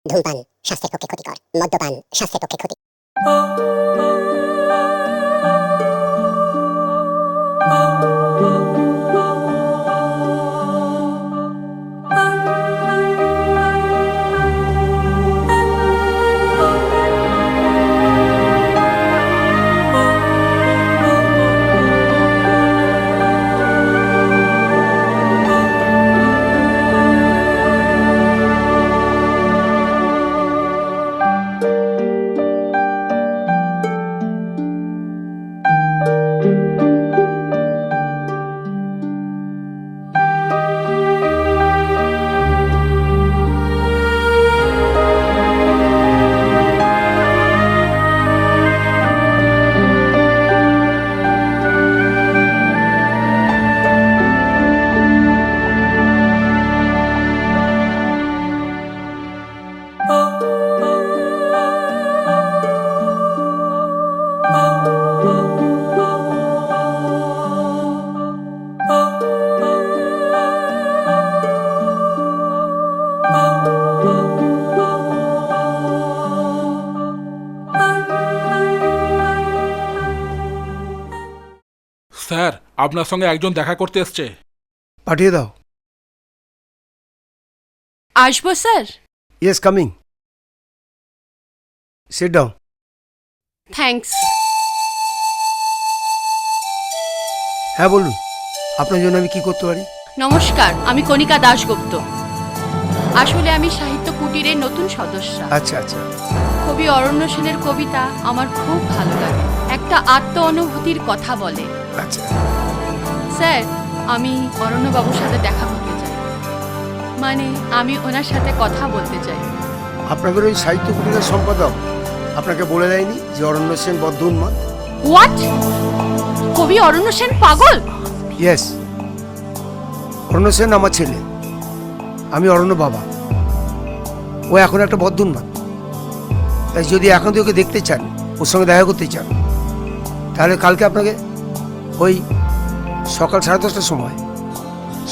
ধূমপান স্বাস্থ্যের পক্ষে ক্ষতিকর, মদ্যপান স্বাস্থ্যের পক্ষে ক্ষতি। স্যার, আপনার সঙ্গে একজন দেখা করতে এসছে। পাঠিয়ে দাও। আসবো sir? Yes, coming. Sit down. Thanks. হ্যাঁ বলুন, আপনার জন্য আমি কি করতে পারি? নমস্কার, আমি কণিকা দাশগুপ্ত। আসলে আমি সাহিত্য কুটিরের নতুন সদস্য। আচ্ছা আচ্ছা। কবি অরণ্য সেনের কবিতা আমার খুব ভালো লাগে, একটা আত্ম অনুভূতির কথা বলে। আচ্ছা স্যার, আমি অরণ্যবাবুর সাথে দেখা করতে চাই, মানে আমি ওনার সাথে কথা বলতে চাই। আপনাদের ওই সাহিত্য কুটিরের সম্পাদক আপনাকে বলে দেয়নি যে অরণ্য সেন বদ্ধ উন্মাদ? হোয়াট? কবি অরণ্য সেন পাগল? ইয়েস, অরণ্য সেন আমার ছেলে, আমি অরণ্য বাবা। ও এখন একটা বদ্ধ উন্মাদ। তাই যদি এখন ওকে দেখতে চান, ওর সঙ্গে দেখা করতে চান, তাহলে কালকে আপনাকে ওই সকাল 10:30টার সময়,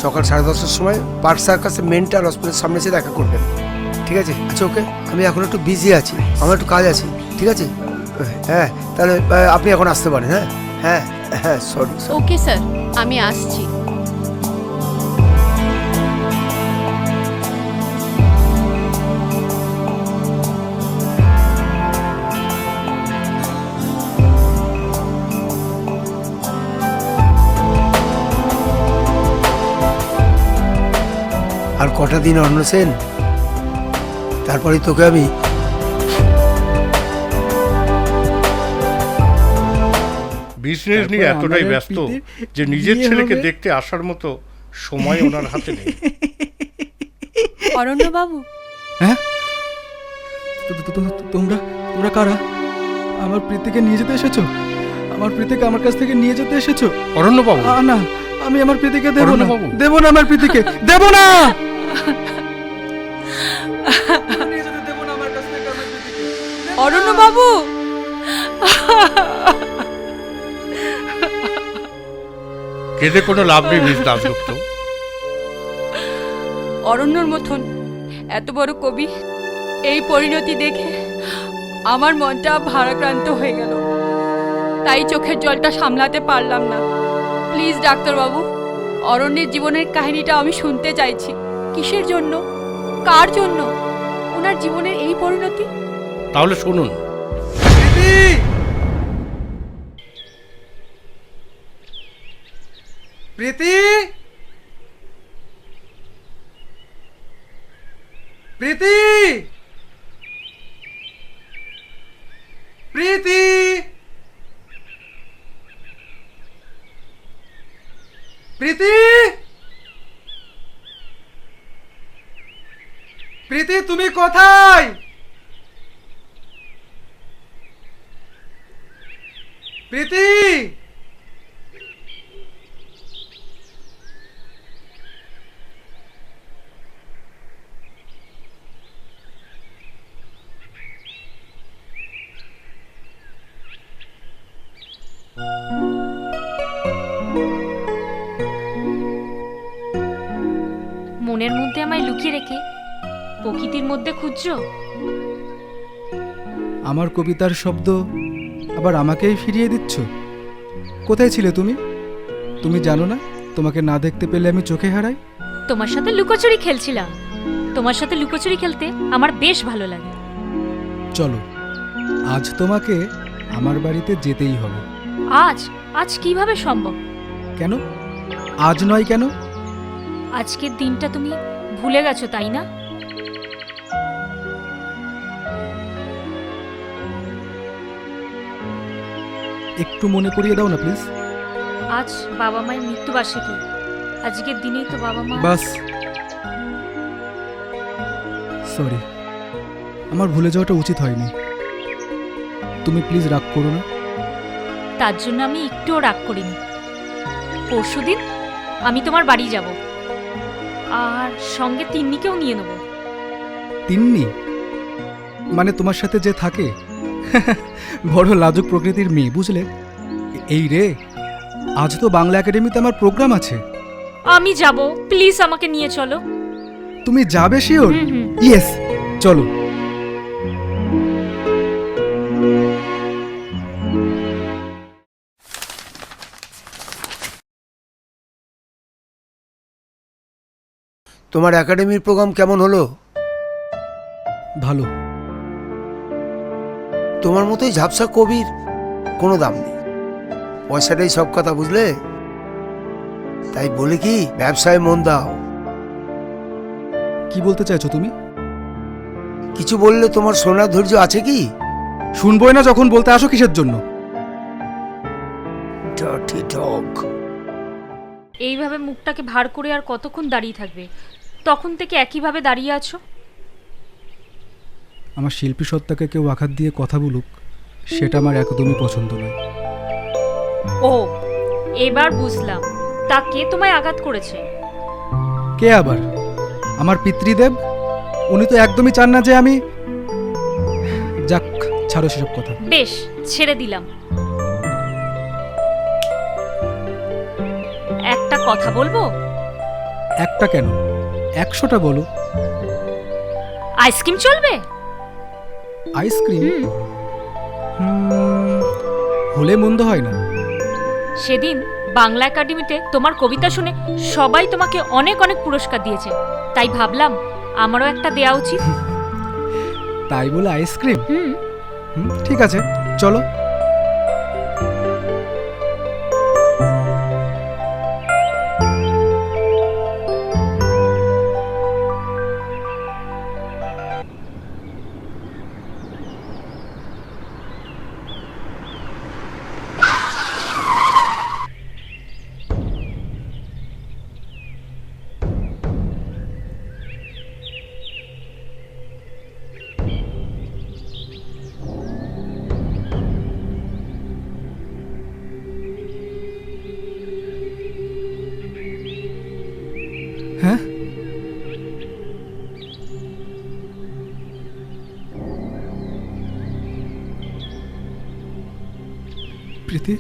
সকাল 10:30টার সময় পার্ক সার্কাসে মেন্টাল হসপিটালের সামনে এসে দেখা করবেন, ঠিক আছে? আচ্ছা ওকে, আমি এখন একটু বিজি আছি, আমার একটু কাজ আছে, ঠিক আছে? হ্যাঁ, তাহলে আপনি এখন আসতে পারেন। হ্যাঁ হ্যাঁ হ্যাঁ, সরি। ওকে স্যার, আমি আসছি। আর কটা দিন অরণ্য সেন, তারপরে তোকে আমি বিজনেস নিয়ে এতটাই ব্যস্ত যে নিজের ছেলেকে দেখতে আসার মতো সময় ওনার হাতে নেই। অরণ্যবাবু, হ্যাঁ, তোমরা তোমরা কারা? আমার প্রীতিকে নিয়ে যেতে এসেছো? আমার প্রীতিকে আমার কাছ থেকে নিয়ে যেতে এসেছো? অরণ্যবাবু, না, আমি আমার প্রীতিকে দেব না, অরণ্যবাবু। দেব না, আমার প্রীতিকে দেব না। অরণ্যবাবু, কেঁদে কোনো লাভ নেই মিস দাশগুপ্ত। অরণ্যর মতন এত বড় কবি এই পরিণতি দেখে আমার মনটা ভারাক্রান্ত হয়ে গেল, তাই চোখের জলটা সামলাতে পারলাম না। প্লিজ ডাক্তারবাবু, অরণ্যের জীবনের কাহিনীটা আমি শুনতে চাইছি। কিসের জন্য, কার জন্য ওনার জীবনের এই পরিণতি? তাহলে শুনুন। প্রীতি, প্রীতি, প্রীতি, প্রীতি, প্রীতি, তুমি কোথায়? প্রীতি, মনের মধ্যে আমায় লুকিয়ে রেখে প্রকৃতির মধ্যে খুঁজছো? আমার কবিতার শব্দ আবার আমাকেই ফিরিয়ে দিচ্ছ। কোথায় ছিলে তুমি? তুমি জানো না তোমাকে না দেখতে পেলে আমি চোখে হারাই? তোমার সাথে লুকোচুরি খেলছিলাম। তোমার সাথে লুকোচুরি খেলতে আমার বেশ ভালো লাগে। চলো, আজ তোমাকে আমার বাড়িতে যেতেই হবে। আজ? আজ কিভাবে সম্ভব? কেন আজ নয় কেন? আজকের দিনটা তুমি ভুলে গেছো, তাই না? একটু মনে করিয়ে দাও না প্লিজ। আজ বাবা মায়ের মৃত্যুবার্ষিকী। আজকের দিনেই তো বাবা মা। বাস, সরি, আমার ভুলে যাওয়াটা উচিত হয়নি। তুমি প্লিজ রাগ করো না। তার জন্য আমি একটুও রাগ করিনি। পরশুদিন আমি তোমার বাড়ি যাব, আর সঙ্গে তিন্নিকেও নিয়ে নেব। তিন্নি মানে তোমার সাথে যে থাকে? বড় লাজুক প্রকৃতির মেয়ে, বুঝলে? এই রে, আজ তো বাংলা একাডেমিতে আমার প্রোগ্রাম আছে। আমি যাব, প্লিজ আমাকে নিয়ে চলো। তুমি যাবে শিওর? হুম, হুম। ইয়েস, চলো। তোমার একাডেমির প্রোগ্রাম কেমন হলো? ভালো। তোমার মতোই ঝাপসা কবির কোনো দাম নেই, পয়সাটাই সব কথা, বুঝলে? তাই বলে কি ব্যবসায় মন দাও। কি বলতে চাইছো তুমি? কিছু বললে তোমার শোনার ধৈর্য আছে কি? শুনবোই না যখন বলতে আসো কিসের জন্য? Dirty dog. এইভাবে মুখটাকে ভার করে আর কতক্ষণ দাঁড়িয়ে থাকবে? তখন থেকে একইভাবে দাঁড়িয়ে আছো। আমার শিল্পী সত্তাকে কেউ আঘাত দিয়ে কথা বলুক, সেটা আমার একদমই পছন্দ নয়। ও, এবার বুঝলাম। তা কে তোমায় আঘাত করেছে? কে আবার? আমার পিতৃদেব। উনি তো একদমই চান না যে আমি। যাক, ছাড়ো সেসব কথা। বেশ, ছেড়ে দিলাম। একটা কথা বলবো? একটা কেন, 100টা বলো। আইসক্রিম চলবে? আইসক্রিম হুম। হলে মন্দ হয় না। সেদিন বাংলা একাডেমিতে তোমার কবিতা শুনে সবাই তোমাকে অনেক অনেক পুরস্কার দিয়েছে, তাই ভাবলাম আমারও একটা দেয়া উচিত। তাই বলে আইসক্রিম? হুম। ঠিক আছে, চলো। হ্যাঁ, প্রীতি,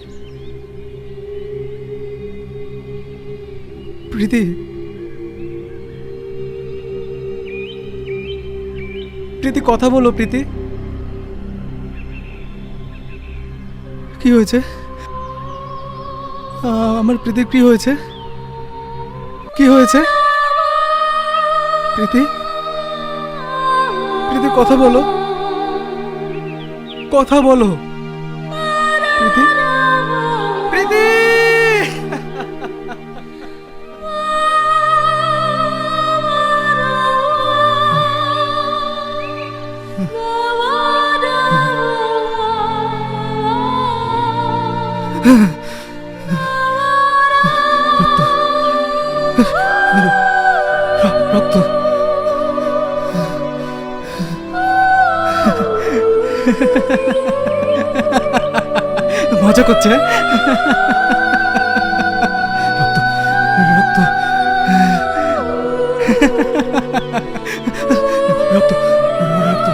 প্রীতি, প্রীতি, কথা বলো প্রীতি। কি হয়েছে? আমার প্রীতির কি হয়েছে? কি হয়েছে? প্রীতি, প্রীতি, কথা বলো, কথা বলো প্রীতি, প্রীতি। রক্ত, মজা করছে। রক্ত, রক্ত, রক্ত, রক্ত।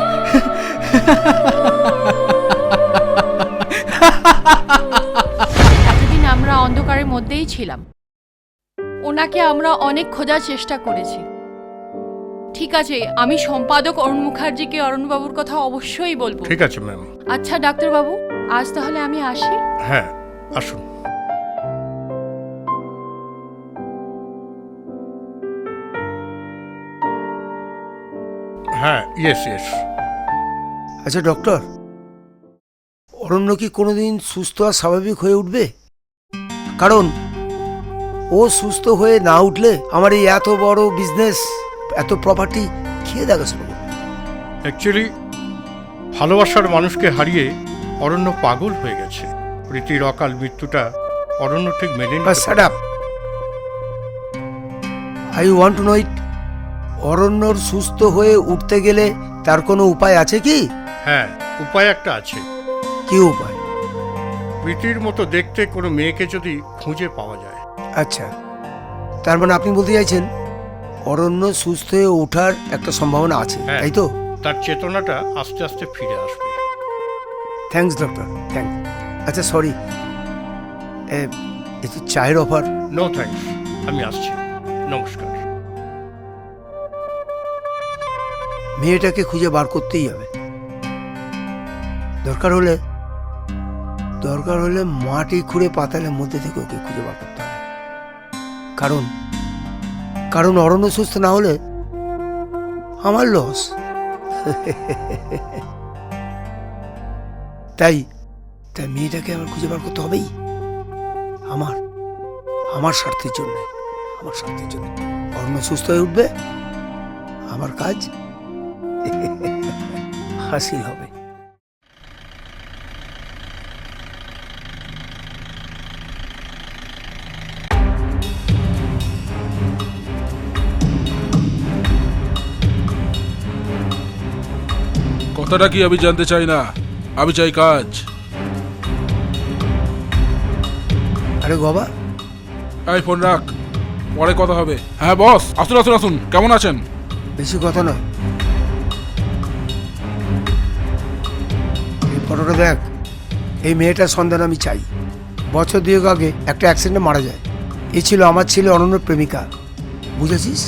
এতদিন আমরা অন্ধকারের মধ্যেই ছিলাম। ওনাকে আমরা অনেক খোঁজার চেষ্টা করেছি, ঠিক আছে, আমি সম্পাদক অরুণ মুখার্জিকে অরুণবাবুর কথা অবশ্যই বলবো। ঠিক আছে ম্যাম। আচ্ছা ডাক্তারবাবু, আজ তাহলে আমি আসি। হ্যাঁ, আসুন। হ্যাঁ, ইয়েস ইয়েস। আচ্ছা ডক্টর, অরণ্য কি কোনোদিন সুস্থ আর স্বাভাবিক হয়ে উঠবে? কারণ ও সুস্থ হয়ে না উঠলে আমার এই এত বড় বিজনেস, এত প্রপার্টি খেয়ে দেখাশোনা করবে। অ্যাকচুয়ালি ভালোবাসার মানুষকে হারিয়ে অরণ্য পাগল হয়ে গেছে। প্রীতির অকাল মৃত্যুটা অরণ্য ঠিক মেনে নিতে Shut up. I want to know it. অরণ্যর সুস্থ হয়ে উঠতে গেলে তার কোনো উপায় আছে কি? হ্যাঁ, উপায় একটা আছে। কি উপায়? প্রীতির মতো দেখতে কোনো মেয়েকে যদি খুঁজে পাওয়া যায়। আচ্ছা, তার মানে আপনি বলতে চাইছেন অরণ্য সুস্থ হয়ে ওঠার একটা সম্ভাবনা আছে, হ্যাঁ। তাই তো? তার চেতনাটা আস্তে আস্তে ফিরে আসবে। Thanks doctor, thanks. আচ্ছা সরি, এই তো চায়ের অফার। নো থ্যাঙ্কস, আমি আসছি। নমস্কার। মেয়েটাকে খুঁজে বার করতেই হবে। দরকার হলে মাটি খুঁড়ে পাতালের মধ্যে থেকে ওকে খুঁজে বার করতে হবে। কারণ অরণ্য সুস্থ না হলে আমার লস। তাই মেয়েটাকে আমার খুঁজে বার করতে হবেই, আমার স্বার্থের জন্য। অরণ্য সুস্থ হয়ে উঠবে, আমার কাজ হাসিল হবে। কথাটা কি আমি জানতে চাই না, আমি চাই কাজ। আরে বাবা, এই ফোন রাখ, পরে কথা হবে। হ্যাঁ বস, আসুন, কেমন আছেন? বেশি কথা নয়, এই ফটোটা দেখ। এই মেয়েটার সন্ধান আমি চাই। বছর 2 আগে একটা অ্যাক্সিডেন্টে মারা যায়। এ ছিল আমার ছেলে অরণ্যর প্রেমিকা, বুঝেছিস?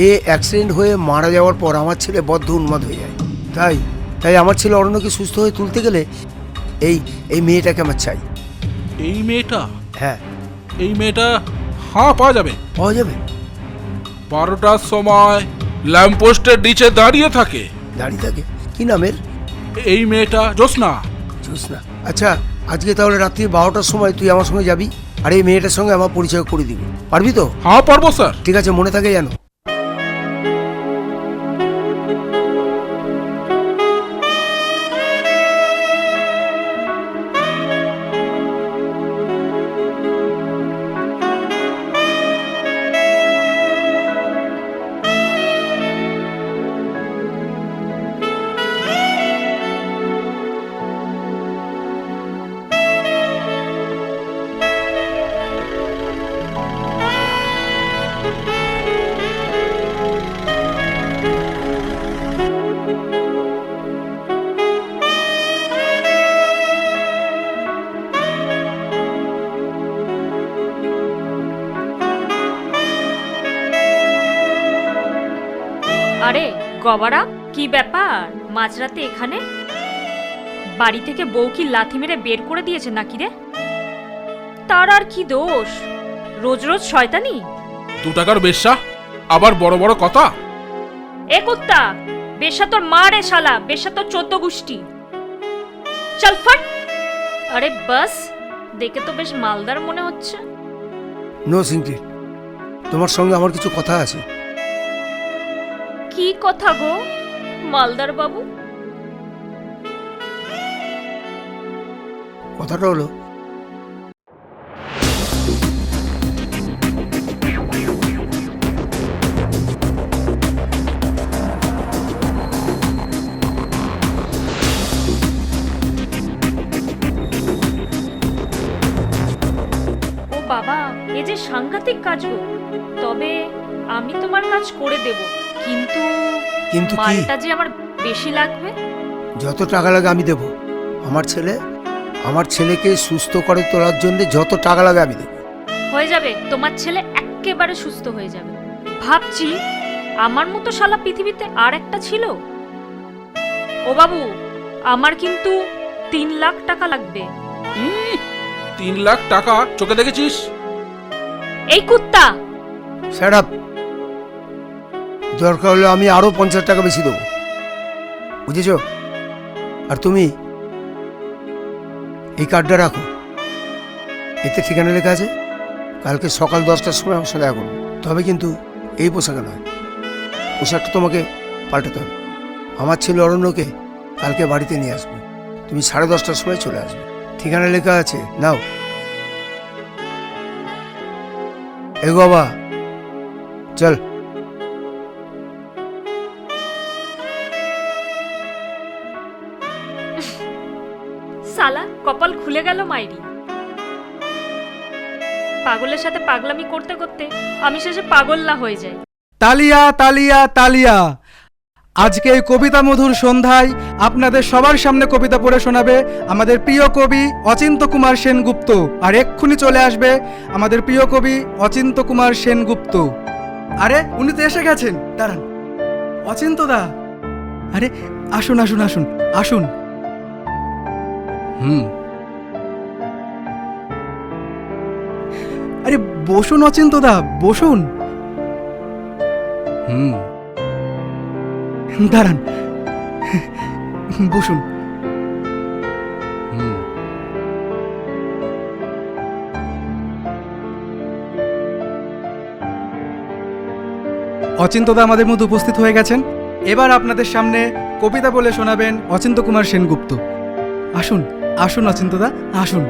এ অ্যাক্সিডেন্ট হয়ে মারা যাওয়ার পর আমার ছেলে বদ্ধ উন্মাদ হয়ে যায়। তাই আমার ছেলে অরণ্যকে সুস্থ হয়ে তুলতে গেলে এই মেয়েটাকে আমার চাই। এই মেয়েটা? হ্যাঁ। এই মেয়েটা? হ্যাঁ, পাওয়া যাবে। 12টার সময় ল্যাম্পপোস্টের নিচে দাঁড়িয়ে থাকে। কি নামের? এই মেয়েটা জ্যোৎস্না। আচ্ছা, আজকে তাহলে রাত্রি 12টার সময় তুই আমার সঙ্গে যাবি, আর এই মেয়েটার সঙ্গে আমার পরিচয় করে দিবি। পারবি তো? হ্যাঁ পারবো স্যার। ঠিক আছে, মনে থাকে যেন। আরে গবারা, কি ব্যাপার মাঝরাতে এখানে? বাড়ি থেকে বউ কি লাথি মেরে বের করে দিয়েছে নাকি রে? তার আর কি দোষ? রোজ রোজ শয়তানি। 2 টাকার বেশ্যা, আবার বড় বড় কথা। এ কুত্তা, বেশ্যা তোর মা রে শালা, বেশ্যা তোর 14 গোষ্ঠী। চল ফট। আরে বাস, দেখে তো বেশ মালদার মনে হচ্ছে। নো সিক্রেট, তোমার সঙ্গে আমার কিছু কথা আছে। কি কথা গো মালদার বাবু? কথাটা হলো, ও বাবা, এ যে সাংঘাতিক কাজ গো। তবে আমি তোমার কাজ করে দেব, কিন্তু কি? মালটা যে আমার বেশি লাগবে। যত টাকা লাগে আমি দেবো। আমার ছেলেকে সুস্থ করে তোলার জন্য যত টাকা লাগে আমি দেবো। হয়ে যাবে, তোমার ছেলে একেবারে সুস্থ হয়ে যাবে। ভাবছি আমার মতো শালা পৃথিবীতে আর একটা ছিল? ও বাবু, আমার কিন্তু 3 লাখ টাকা লাগবে। 3 লাখ টাকা চোখে দেখেছিস? এই কুত্তা! স্যার আপ, দরকার হলে আমি আরো 50 টাকা বেশি দেবো, বুঝেছ? আর তুমি এই কার্ডটা রাখো, এতে ঠিকানা লেখা আছে। কালকে সকাল 10টার সময় আমার সাথে দেখা করো। তবে কিন্তু এই পোশাকে নয়, পোশাকটা তোমাকে পাল্টাতে হবে। আমার ছেলে অরণ্যকে কালকে বাড়িতে নিয়ে আসবো, তুমি 10:30টার সময় চলে আসবে। ঠিকানা লেখা আছে, নাও। এগো বাবা, চল। শালা কপাল খুলে গেল মাইরি। পাগলের সাথে পাগলামি করতে করতে আমি শেষে পাগল না হয়ে যাই। তালিয়া তালিয়া তালিয়া! আজকে এই কবিতা মধুর সন্ধ্যায় আপনাদের সবার সামনে কবিতা পড়ে শোনাবে আমাদের প্রিয় কবি অচিন্ত কুমার সেনগুপ্ত। আর এক্ষুনি চলে আসবে আমাদের প্রিয় কবি অচিন্ত কুমার সেনগুপ্ত। আরে উনি তো এসে গেছেন, দাঁড়ান। অচিন্ত দা, আরে আসুন আসুন আসুন আসুন। আরে বসুন অচিন্ত দা, বসুন। দাঁড়ান, বসুন। অচিন্তদা আমাদের মধ্যে উপস্থিত হয়ে গেছেন। এবার আপনাদের সামনে কবিতা বলে শোনাবেন অচিন্ত কুমার সেনগুপ্ত। আসুন আসুন অচিন্তদা, আসুন।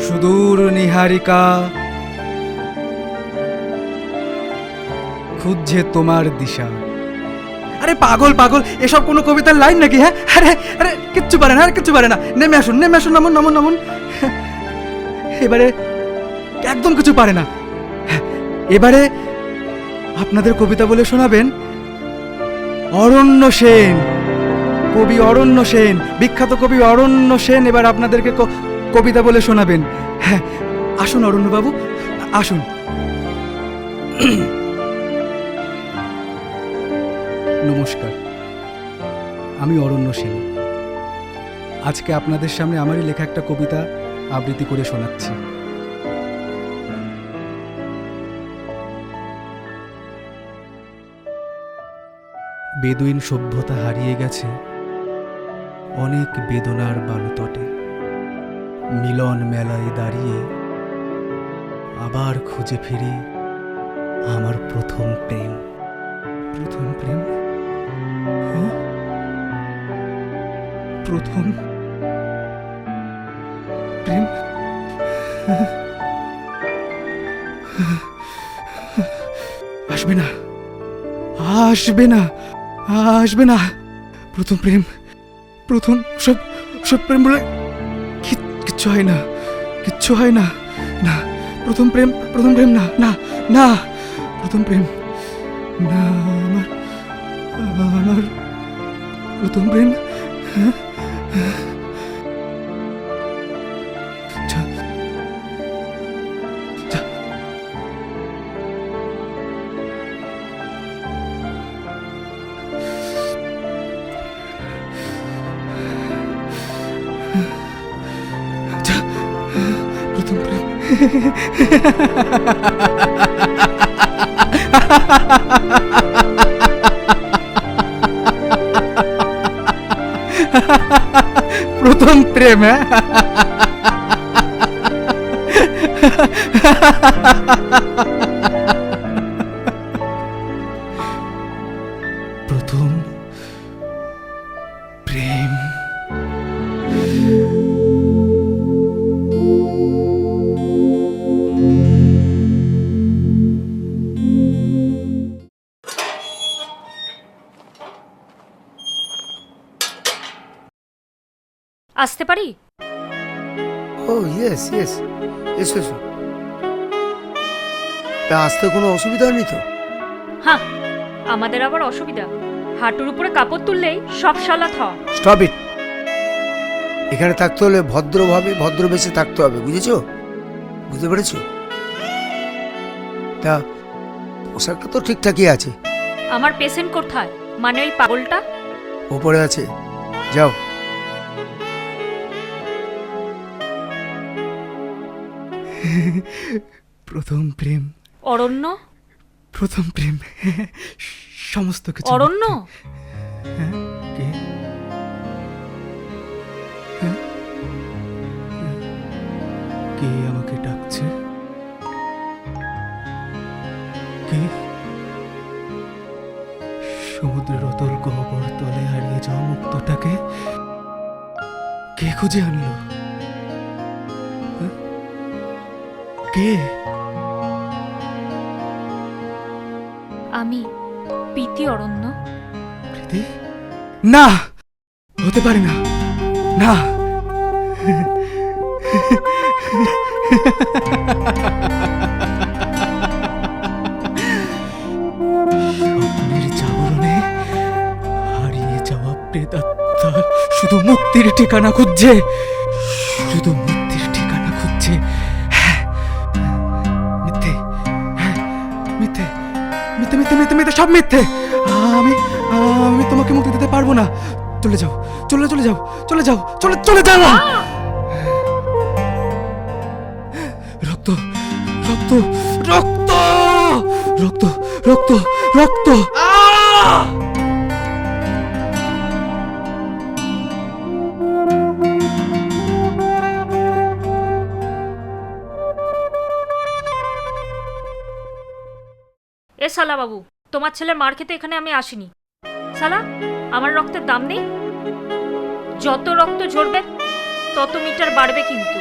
সুদূর নিহারিকা খুঁজছে তোমার দিশা। আরে পাগল পাগল, এসব কোনো কবিতার লাইন নাকি? হ্যাঁ, আরে আরে কিচ্ছু পারে না, আর কিচ্ছু পারে না। নেমে আসুন, নেমে আসুন, নামুন নামুন নামুন। এবারে একদম কিছু পারে না। এবারে আপনাদের কবিতা বলে শোনাবেন অরণ্য সেন, কবি অরণ্য সেন, বিখ্যাত কবি অরণ্য সেন এবার আপনাদেরকে কবিতা বলে শোনাবেন। হ্যাঁ, আসুন অরণ্যবাবু, আসুন। নমস্কার, আমি অরণ্য সেন। আজকে আপনাদের সামনে আমারই লেখা একটা কবিতা আবৃত্তি করে শোনাচ্ছি। বেদুইন সভ্যতা হারিয়ে গেছে অনেক বেদনার বালুতটে। মিলন মেলায় দাঁড়িয়ে আবার খুঁজে ফিরি আমার প্রথম প্রেম। প্রথম প্রেম, প্রথম প্রেম। আসবে না, আসবে না, আসবে না। প্রথম প্রেম, প্রথম সব সব প্রেম বলে কিচ্ছু হয় না, কিচ্ছু হয় না। না, প্রথম প্রেম, প্রথম প্রেম না, না না, প্রথম প্রেম না। আমার আমার প্রথম প্রেম। প্রথম প্রেম। প্রথম প্রেম, হ্যাঁ। প্রথম প্রেম। আসতে পারি? ও ইয়েস ইয়েস, এসো এসো। তা আসতে কোনো অসুবিধা নেই তো? হ্যাঁ, আমাদের আবার অসুবিধা? হাঁটুর উপরে কাপড় তুললেই সব শালা থ। Stop it. এখানে থাকতে হলে ভদ্রভাবে ভদ্রবেশে থাকতে হবে, বুঝেছো? বুঝতে পেরেছো? তা পোশাকটা তো ঠিকঠাকই আছে। আমার পেশেন্ট কোথায়, মানে ওই পাগলটা? ওপরে আছে, যাও। প্রথম প্রেম, অরণ্য? প্রথম প্রেম, সমস্ত কিছু অরণ্য? মিথ্যে। হ্যাঁ, কে? হ্যাঁ? কে আমাকে ডাকছে? কে? সমুদ্রের অতল গহ্বর তলে হারিয়ে যাওয়া মুক্তটাকে কে খুঁজে আনলো? হ্যাঁ? কে? আমি প্রীতি। অরণ্য? প্রীতি? না, হতে পারে না, না। স্বপ্নের জাগরণে হারিয়ে যাওয়া প্রেতাত্মা শুধু মুক্তির ঠিকানা খুঁজছে, শুধু মুক্তির ঠিকানা খুঁজছে। হ্যাঁ, মিথ্যে, হ্যাঁ, মিথ্যে, মিথ্যে, মিথ্যে, মিথ্যে, মিথ্যে, সব মিথ্যে। আমি আমি তোমাকে মুক্তি দিতে পারবো না। চলে যাও, চলে চলে যাও, চলে যাও, চলে চলে যাও। রক্ত, রক্ত, রক্ত, রক্ত, রক্ত, রক্ত। এ শালা বাবু, তোমার ছেলে মার খেতে এখানে আমি আসিনি। শালা, আমার রক্তের দাম নেই? যত রক্ত ঝরবে তত মিটার বাড়বে কিন্তু।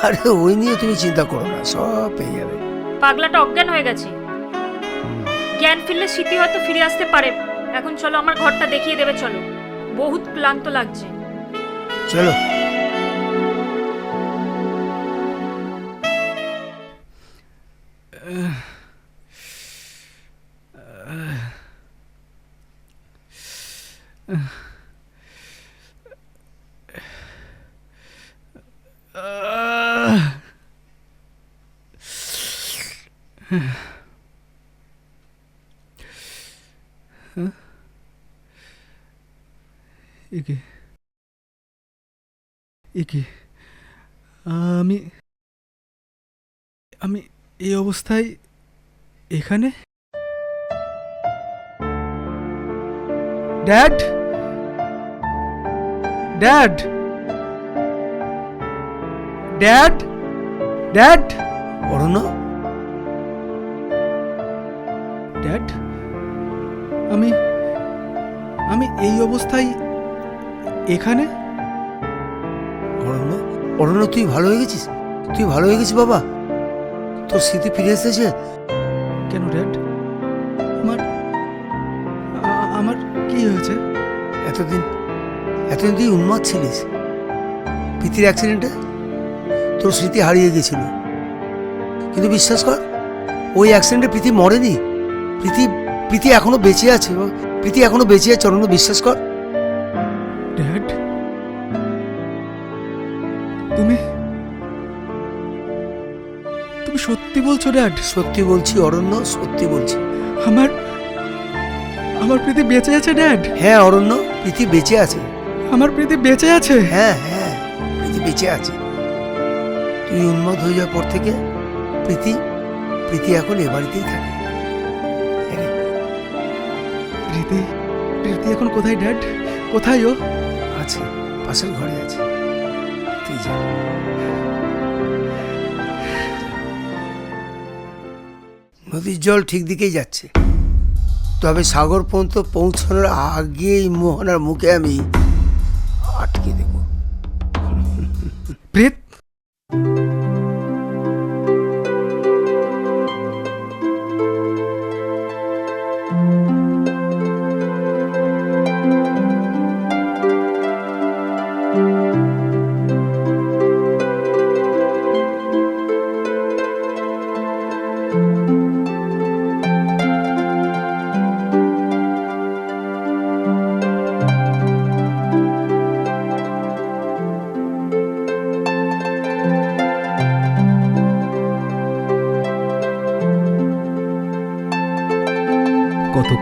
আরে ওই নিয়ে তুমি চিন্তা করো না, সব পেয়ে যাবে। পাগলাটা অজ্ঞান হয়ে গেছে। জ্ঞান ফিরলে স্মৃতি হয়তো ফিরে আসতে পারে। এখন চলো, আমার ঘরটা দেখিয়ে দেবে। চলো, বহুত ক্লান্ত লাগছে। চলো। একে একে আমি আমি এই অবস্থায় এখানে? ড্যাড, ড্যাড, ড্যাড, ড্যাড, অরণ্য, ড্যাড, আমি আমি এই অবস্থায় এখানে? অরণ্য, অরণ্য, তুই ভালো হয়ে গেছিস? তুই ভালো হয়ে গেছিস বাবা? তোর স্মৃতি ফিরে এসেছে? কেন ড্যাড? আমার আমার কি হয়েছে? এতদিন এতদিন তুই উন্মাদ ছিলিস। প্রীতির অ্যাক্সিডেন্টে তোর স্মৃতি হারিয়ে গেছিল, কিন্তু বিশ্বাস কর, ওই অ্যাক্সিডেন্টে প্রীতি মরেনি। প্রীতি প্রীতি এখনো বেঁচে আছে। প্রীতি এখনো বেঁচে আছে অরণ্য, বিশ্বাস কর। ড্যাড, তুমি তুমি সত্যি বলছো ড্যাড? সত্যি বলছি অরণ্য, সত্যি বলছি। আমার আমার প্রীতি বেঁচে আছে ড্যাড? হ্যাঁ অরণ্য, প্রীতি বেঁচে আছে। আমার প্রীতি বেঁচে আছে? হ্যাঁ হ্যাঁ, প্রীতি বেঁচে আছে। তুই উন্মাদ হয়ে যাওয়ার পর থেকে প্রীতি প্রীতি এখন এ বাড়িতেই থাকে। হ্যাঁ রে। প্রীতি প্রীতি এখন কোথায় ড্যাড? কোথায় ও? আছে, পাশের ঘরে আছে, তুই যা। নদীর জল ঠিক দিকেই যাচ্ছে, তবে সাগর পর্যন্ত পৌঁছানোর আগেই মোহনার মুখে আমি আটকে দেব। প্রেত?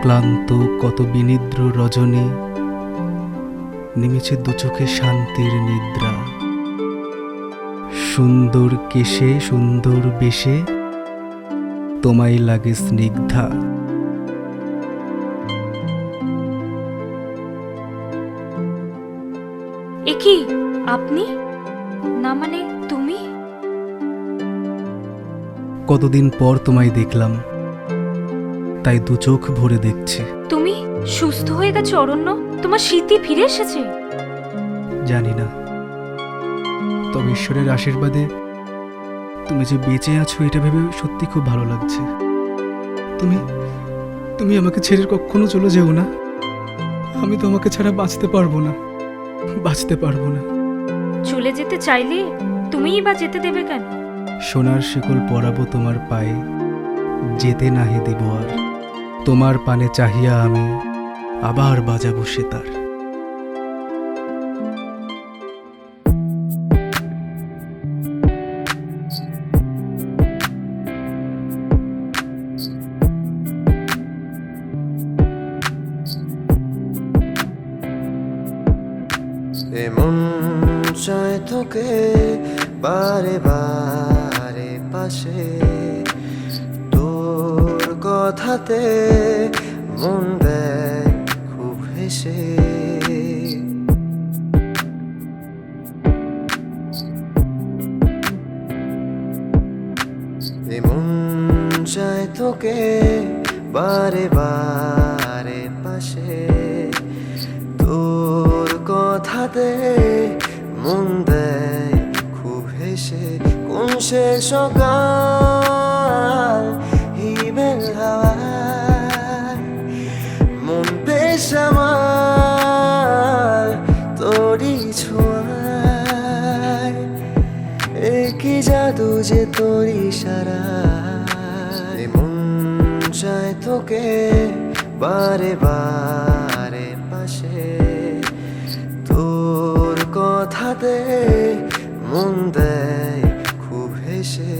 ক্লান্ত কত বিনিদ্র রজনী, নেমেছে দু চোখে শান্তির নিদ্রা। সুন্দর কেশে সুন্দর বেশে তোমায় লাগে স্নিগ্ধা। এ কি আপনি? না মানে তুমি? কতদিন পর তোমায় দেখলাম, তাই দু চোখ ভরে দেখছি। তুমি সুস্থ হয়ে গেছো অরণ্য? তোমার স্মৃতি ফিরে এসেছে? জানি না, তবে ঈশ্বরের আশীর্বাদে তুমি যে বেঁচে আছো এটা ভেবে সত্যি খুব ভালো লাগছে। তুমি তুমি আমাকে ছেড়ে কখনো চলে যেও না। আমি তো আমাকে ছাড়া বাঁচতে পারবো না, বাঁচতে পারবো না। চলে যেতে চাইলে তুমিই বা যেতে দেবে কেন? সোনার শিকল পরাবো তোমার পায়ে, যেতে নাহি দিব আর। তোমার পানে চাহিয়া আমি আবার বাজাবো সেতার। এমন চায় তোকে বারে বারে পাশে, তোর কথাতে মন দেয় খুব হেসে। এমন চায় তোকে বারে বারে পাশে, তোর কথাতে মন দেয় খুব হেসে। কোন সে সকাল হিমেল হাওয়ায় মন বেশ আমার তোরই ছোঁয়ায়। একই জাদু যে তোর ইশারায়। মন চায় তোকে বারে বারে পাশে, তোর কথাতে মন দেয় খুব হেসে।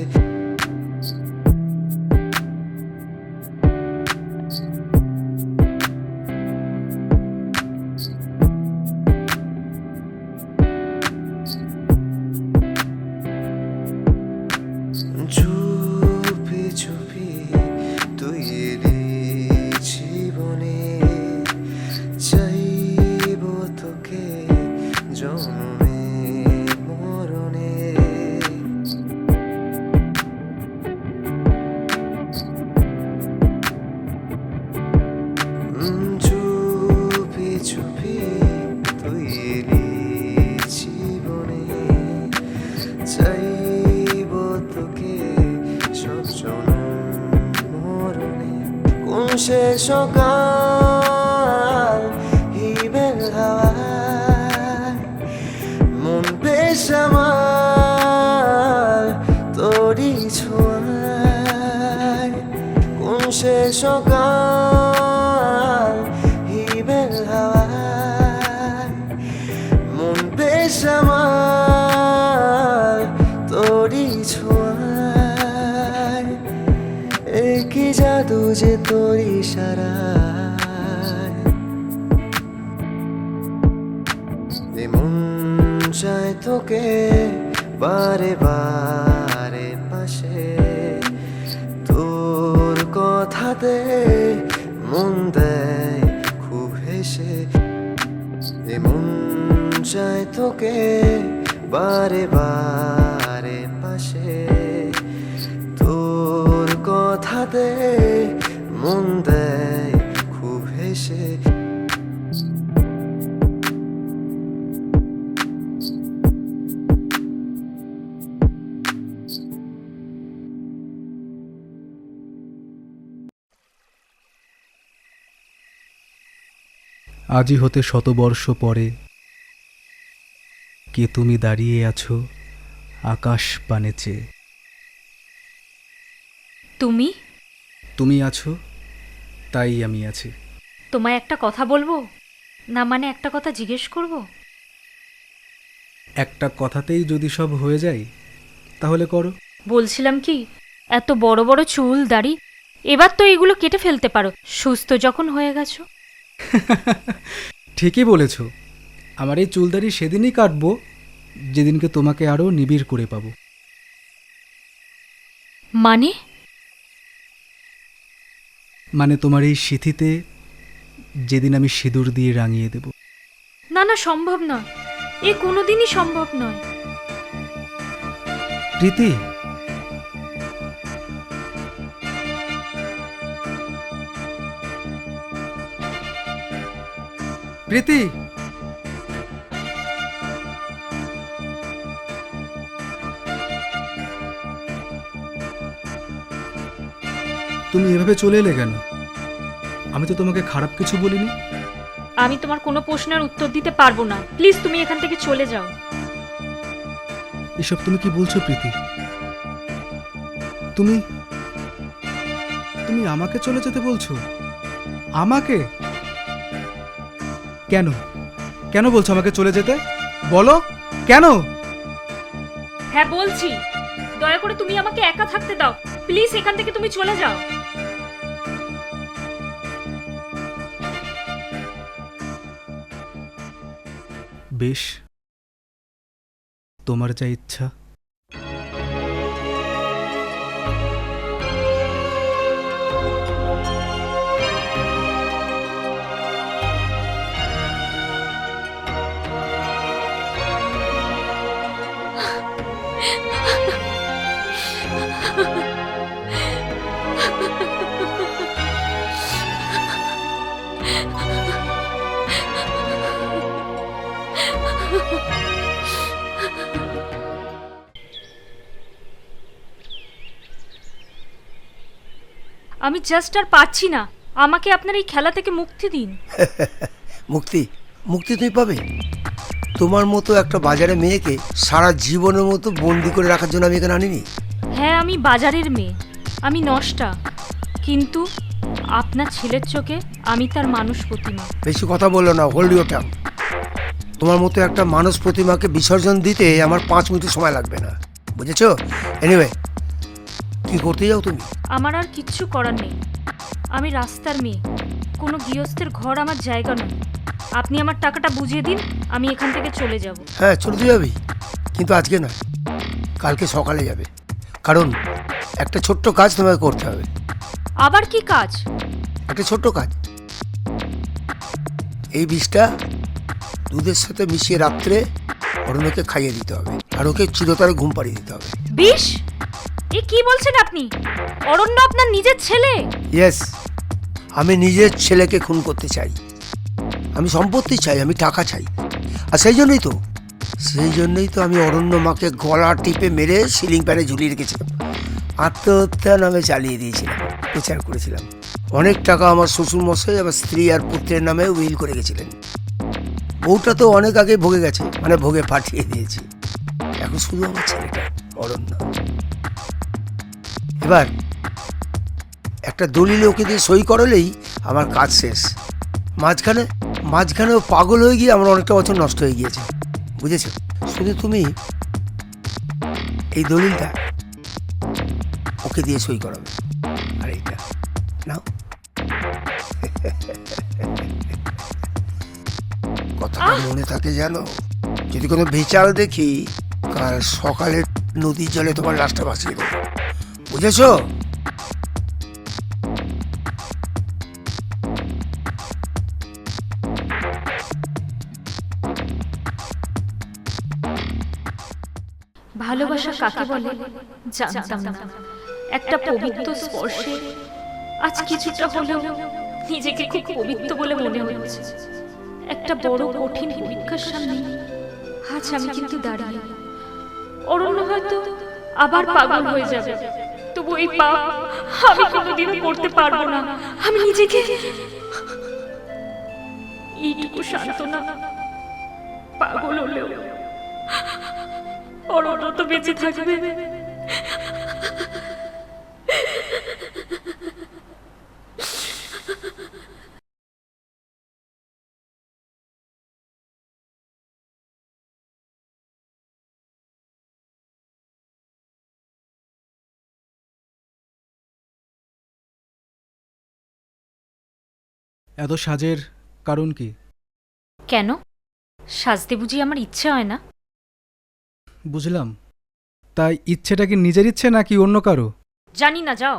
চুপি চুপি তুই এলি জীবনে, চাইব তোকে জন্মে মরণে। চুপি চুপি তুই এলি জীবনে, চাইব তোকে সব জনম মরণে। কোন সে সকাল হিমেল হাওয়ায় মন বেশ আমার তোরই ছোঁয়ায়। কোন সে সকাল হিমেল হাওয়ায় মন বেশ আমার তোরই ছোঁয়ায়। একই জাদু যে তোর ইশারায়। এমন চায় তোকে বারে বারে পাশে, তোর কথাতে মন দেয় খুব হেসে। এমন চায় তোকে বারে বারে পাশে, তোর কথাতে মন দেয় খুব হেসে। আজই হতে শতবর্ষ পরে কে তুমি দাঁড়িয়ে আছো আকাশ পানে চেয়ে। তুমি? তুমি আছো তাই আমি আছি। তোমায় একটা কথা বলবো? না মানে একটা কথা জিজ্ঞেস করব? একটা কথাতেই যদি সব হয়ে যায় তাহলে করো। বলছিলাম কি, এত বড় বড় চুল দাড়ি এবার তো এগুলো কেটে ফেলতে পারো, সুস্থ যখন হয়ে গেছো। ঠিকই বলেছ, আমার এই চুলদারি সেদিনই কাটবো যেদিনকে তোমাকে আরও নিবিড় করে পাবো। মানে? মানে তোমার এই সিথিতে যেদিন আমি সিঁদুর দিয়ে রাঙিয়ে দেব। না না, সম্ভব নয়, এ কোনোদিনই সম্ভব নয়। প্রীতি, প্রীতি, তুমি এভাবে চলে এলে কেন? আমি তো তোমাকে খারাপ কিছু বলিনি। আমি তোমার কোনো প্রশ্নের উত্তর দিতে পারবো না, প্লিজ তুমি এখান থেকে চলে যাও। এসব তুমি কি বলছো প্রীতি? তুমি তুমি আমাকে চলে যেতে বলছো? আমাকে? কেন কেন বলছো আমাকে চলে যেতে? বলো কেন? হ্যাঁ বলছি, দয়া করে তুমি আমাকে একা থাকতে দাও, প্লিজ এখান থেকে তুমি চলে যাও। বেশ, তোমার যা ইচ্ছা। আমি জাস্ট আর পারছি না, আমাকে আপনার এই খেলা থেকে মুক্তি দিন। মুক্তি? মুক্তি তুমি পাবে? তোমার মতো একটা বাজারে মেয়েকে সারা জীবনের মতো বন্দি করে রাখার জন্য আমি এখানে আনিনি। হ্যাঁ, আমি বাজারের মেয়ে, আমি নষ্টা, কিন্তু আপনার ছেলের চোখে আমি তার মানুষ প্রতিমা। বেশি কথা বললো না, হোল্ড ইউর টাং। তোমার মতো একটা মানুষ প্রতিমাকে বিসর্জন দিতে আমার 5 মিনিট সময় লাগবে না, বুঝেছো? এনিওয়ে, কি করতে যাও তুমি? আমার আর কিচ্ছু করার নেই, আমি রাস্তার মেয়ে, কোনো গৃহস্থের ঘর আমার জায়গা নয়। আপনি আমার টাকাটা বুঝিয়ে দিন, আমি এখান থেকে চলে যাব। হ্যাঁ, চলে যাবি, কিন্তু আজকে নয়, কালকে সকালে যাবে। কারণ একটা ছোট্ট কাজ তোমাকে করতে হবে। আবার কি কাজ? একটা ছোট্ট কাজ। এই বিষটা দুধের সাথে মিশিয়ে রাত্রে অরণ্যকে খাইয়ে দিতে হবে, আর ওকে চিরতরে ঘুম পাড়িয়ে দিতে হবে। বিষ? এ কি বলছেন আপনি? অরণ্য আপনার নিজের ছেলে? ইয়েস, আমি নিজের ছেলেকে খুন করতে চাই। আমি সম্পত্তি চাই, আমি টাকা চাই। আর সেই জন্যই তো আমি অরণ্য মাকে গলা টিপে মেরে সিলিং ফ্যানে ঝুলিয়ে রেখেছিলাম, আত্মহত্যা নামে চালিয়ে দিয়েছিলাম, প্রচার করেছিলাম। অনেক টাকা আমার শ্বশুর মশাই আমার স্ত্রী আর পুত্রের নামে উইল করে গেছিলেন। বউটা তো অনেক আগে ভোগে গেছে, মানে ভোগে পাঠিয়ে দিয়েছি। এখন শুধু আমার ছেলেটা অরণ্য। এবার একটা দলিলে ওকে দিয়ে সই করালেই আমার কাজ শেষ। মাঝখানে ও পাগল হয়ে গিয়ে আমার অনেকটা বছর নষ্ট হয়ে গিয়েছে, বুঝেছো? শুধু তুমি এই দলিলটা ওকে দিয়ে সই করাবে, আর এইটা নাও। কথাটা মনে থাকে জানো? যদি কোনো ভেচাল দেখি, কাল সকালে নদীর জলে তোমার লাশটা ভাসিয়ে দেবো, বুঝেছো? ভালোবাসা কাকে বলে জানতাম না। একটা পবিত্র স্পর্শে আজ কিছুটা হলেও নিজেকে খুব পবিত্র বলে মনে হচ্ছে। একটা বড় কঠিন পরীক্ষার সামনে আজ আমি কিন্তু দাঁড়িয়ে। অরণ্য হয়তো আবার পাগল হয়ে যাবে, তবু এই পাপ আমি কোনোদিনও করতে পারবো না। আমি নিজেকে এইটুকু সান্ত্বনা, পাগল হলেও অরণ্য তো বেঁচে থাকবে। এত সাজের কারণ কি? কেন, সাজতে বুঝি আমার ইচ্ছে হয় না? বুঝলাম। তাই ইচ্ছেটা কি নিজের ইচ্ছে নাকি অন্য কারো? জানি না, যাও।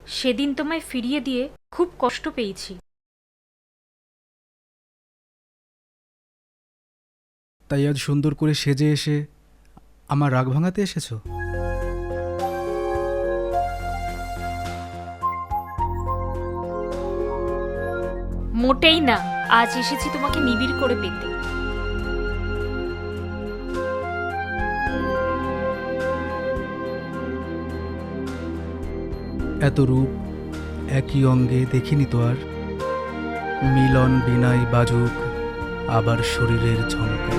সেদিন তোমায় ফিরিয়ে দিয়ে খুব কষ্ট পেয়েছি। তাই আজ সুন্দর করে সেজে এসে আমার রাগ ভাঙাতে এসেছো? মোটেই না, আজ এসেছি তোমাকে নিবিড় করে পেতে। এত রূপ একই অঙ্গে দেখিনি তো আর। মিলন বিনাই বাজুক আবার শরীরের ঝংকার।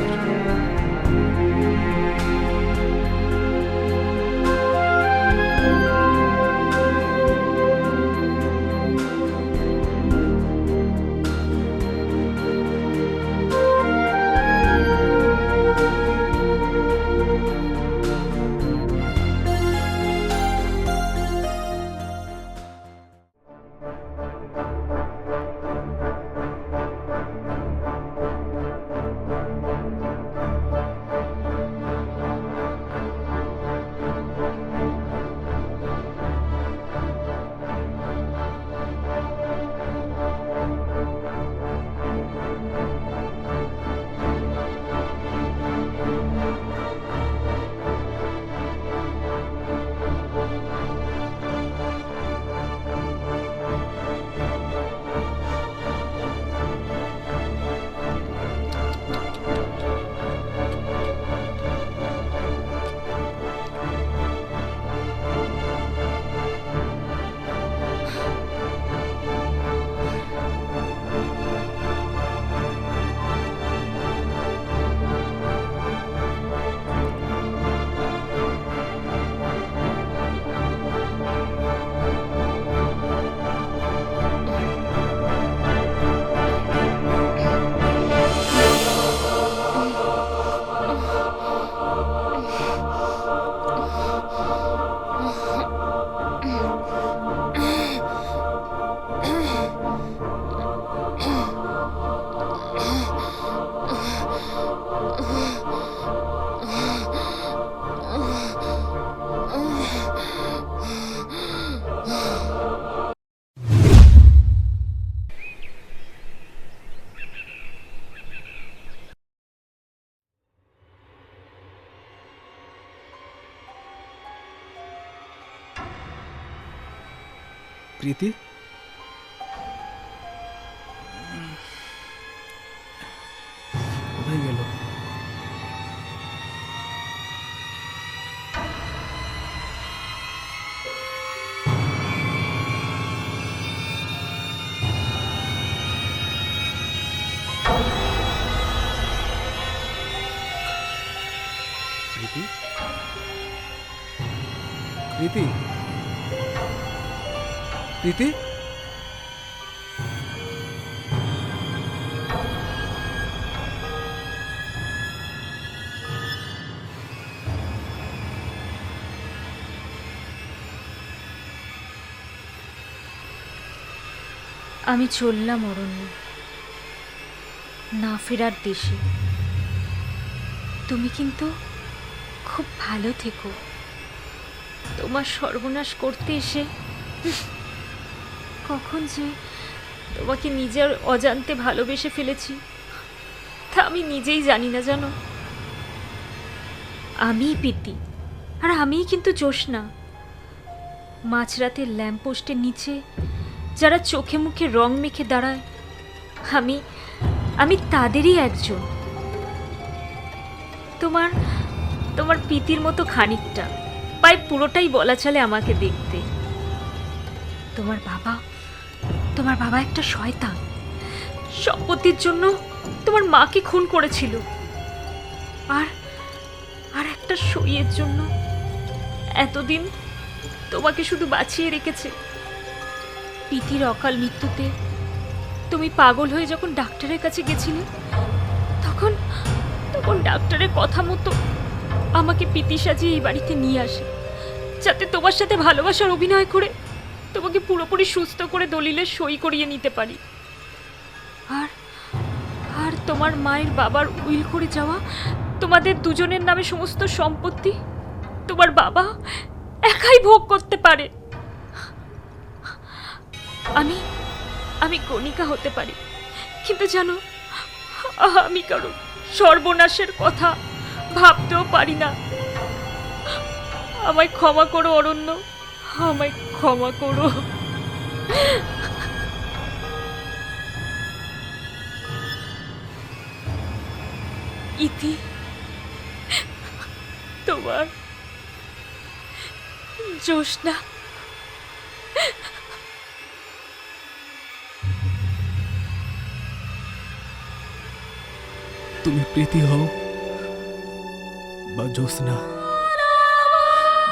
প্রীতি, কোথায় গেল? প্রীতি, প্রীতি, প্রীতি, আমি চললাম অরণ্য, না ফেরার দেশে। তুমি কিন্তু খুব ভালো থেকো। তোমার সর্বনাশ করতে এসে কখন যে তোমাকে নিজের অজান্তে ভালোবেসে ফেলেছি তা আমি নিজেই জানি না, জানো। আমিই প্রীতি, আর আমিই কিন্তু জ্যোৎস্না। মাঝরাতের ল্যাম্পপোস্টের নিচে যারা চোখে মুখে রং মেখে দাঁড়ায়, আমি তাদেরই একজন। তোমার প্রীতির মতো খানিকটা, প্রায় পুরোটাই বলা চলে আমাকে দেখতে। তোমার বাবা একটা শয়তান। সম্পত্তির জন্য তোমার মাকে খুন করেছিল, আর একটা সইয়ের জন্য এতদিন তোমাকে শুধু বাঁচিয়ে রেখেছে। প্রীতির অকাল মৃত্যুতে তুমি পাগল হয়ে যখন ডাক্তারের কাছে গেছিলে, তখন ডাক্তারের কথা মতো আমাকে পিতি সাজিয়ে এই বাড়িতে নিয়ে আসে, যাতে তোমার সাথে ভালোবাসার অভিনয় করে তোমাকে পুরোপুরি সুস্থ করে দলিলে সই করিয়ে নিতে পারি। আর আর তোমার মায়ের বাবার উইল করে যাওয়া তোমাদের দুজনের নামে সমস্ত সম্পত্তি তোমার বাবা একাই ভোগ করতে পারে। আমি আমি কণিকা হতে পারি, কিন্তু জানো, আমি কারো সর্বনাশের কথা ভাবতেও পারি না। আমায় ক্ষমা করো অরণ্য, আমায় ক্ষমা করো। ইতি, তোমার জ্যোৎস্না। তুমি প্রীতি হও বা জ্যোৎস্না,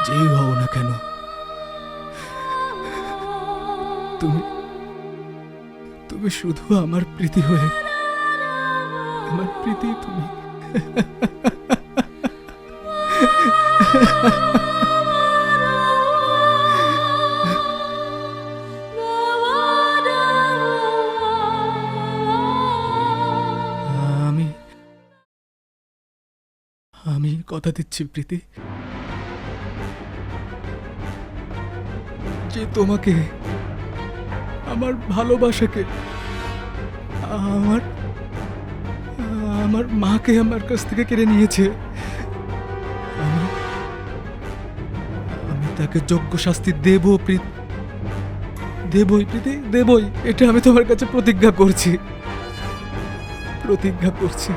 যেই হও না কেন, তুমি তুমি শুধু আমার প্রীতি হয়ে, আমার প্রীতি তুমি। আমি কথা দিচ্ছি প্রীতি, যে তোমাকে, আমার ভালোবাসাকে, আমার মাকে আমার কাছ থেকে কেড়ে নিয়েছে, আমি তাকে যোগ্য শাস্তি দেব প্রীতি, দেবই প্রীতি, দেবই। এটা আমি তোমার কাছে প্রতিজ্ঞা করছি, প্রতিজ্ঞা করছি।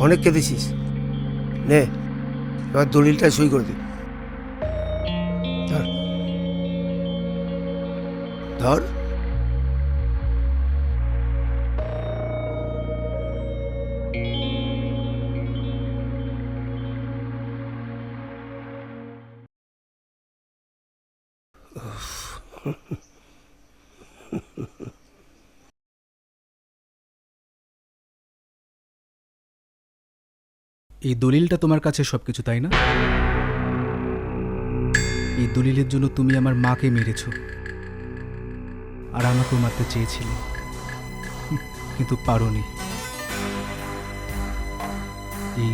অনেক কেঁদেছিস, নে এবার দলিলটা সই করে দে। ধর ধর। এই দলিলটা তোমার কাছে সবকিছু, তাই না? এই দলিলের জন্য তুমি আমার মাকে মেরেছ, আর আমাকেও মারতে চেয়েছিলে, কিন্তু পারোনি। এই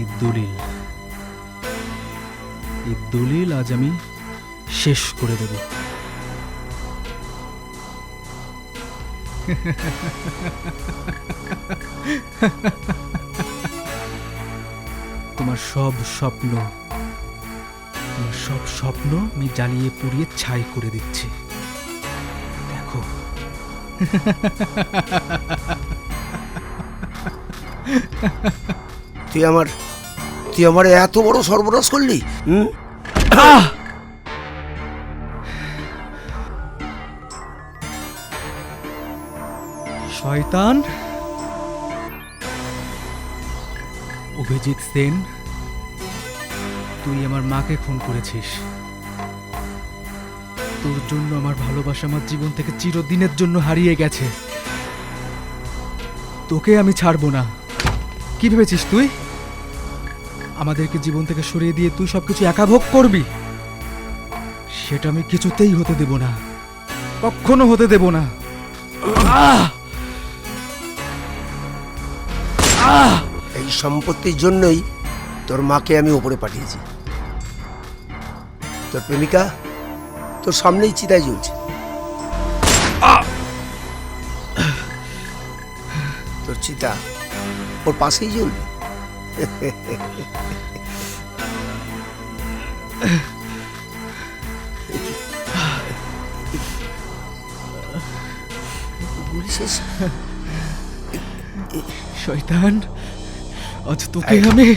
দলিল আজ আমি শেষ করে দেব। তোমার সব স্বপ্ন আমি জ্বালিয়ে পুড়িয়ে ছাই করে দিচ্ছি, দেখো। তুই আমার এত বড় সর্বনাশ করলি। শয়তান অভিজিৎ সেন, তুই আমার মাকে খুন করেছিস। তোর জন্য আমার ভালোবাসা আমার জীবন থেকে চিরদিনের জন্য হারিয়ে গেছে। তোকে আমি ছাড়বো না। কি ভেবেছিস তুই আমাদেরকে জীবন থেকে সরিয়ে দিয়ে তুই সবকিছু একা ভোগ করবি? সেটা আমি কিছুতেই হতে দেব না, কখনো হতে দেব না। এই সম্পত্তির জন্যই তোর মাকে আমি ওপরে পাঠিয়েছি। তোর প্রেমিকা তোর সামনেই চিতায় জ্বলছে। তোর চিতা ওর পাশেই জ্বলবে। শয়তান, আজ তোকে আমি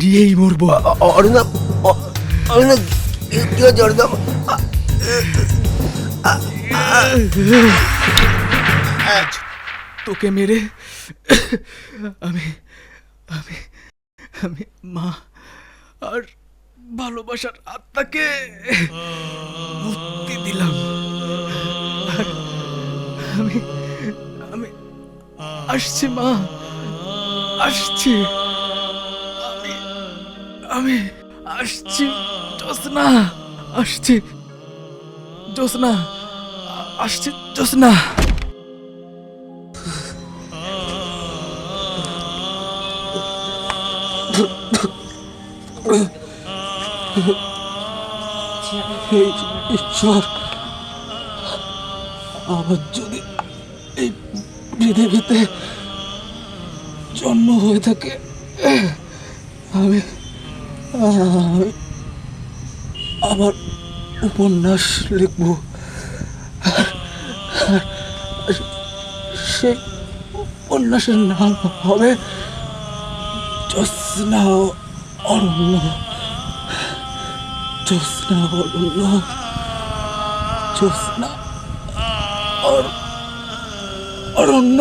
নিয়েই মরবো। অরিন্দম, কি হচ্ছে অরিন্দম? আজ তোকে মেরে আমি আমি আমি মা আর ভালোবাসার আত্মাকে মুক্তি দিলাম। আর আমি আমি আসছি মা, আসছি, আমি আমি আসছি জ্যোৎস্না, আসছি জ্যোৎস্না, আসছি জ্যোৎস্না। ঈশ্বর, আমার যদি এই পৃথিবীতে জন্ম হয়ে থাকে, আমি আমি আবার উপন্যাস লিখব। সেই উপন্যাসের নাম হবে জ্যোৎস্না অরণ্য, জ্যোৎস্না অরণ্য, জ্যোৎস্না অরণ্য।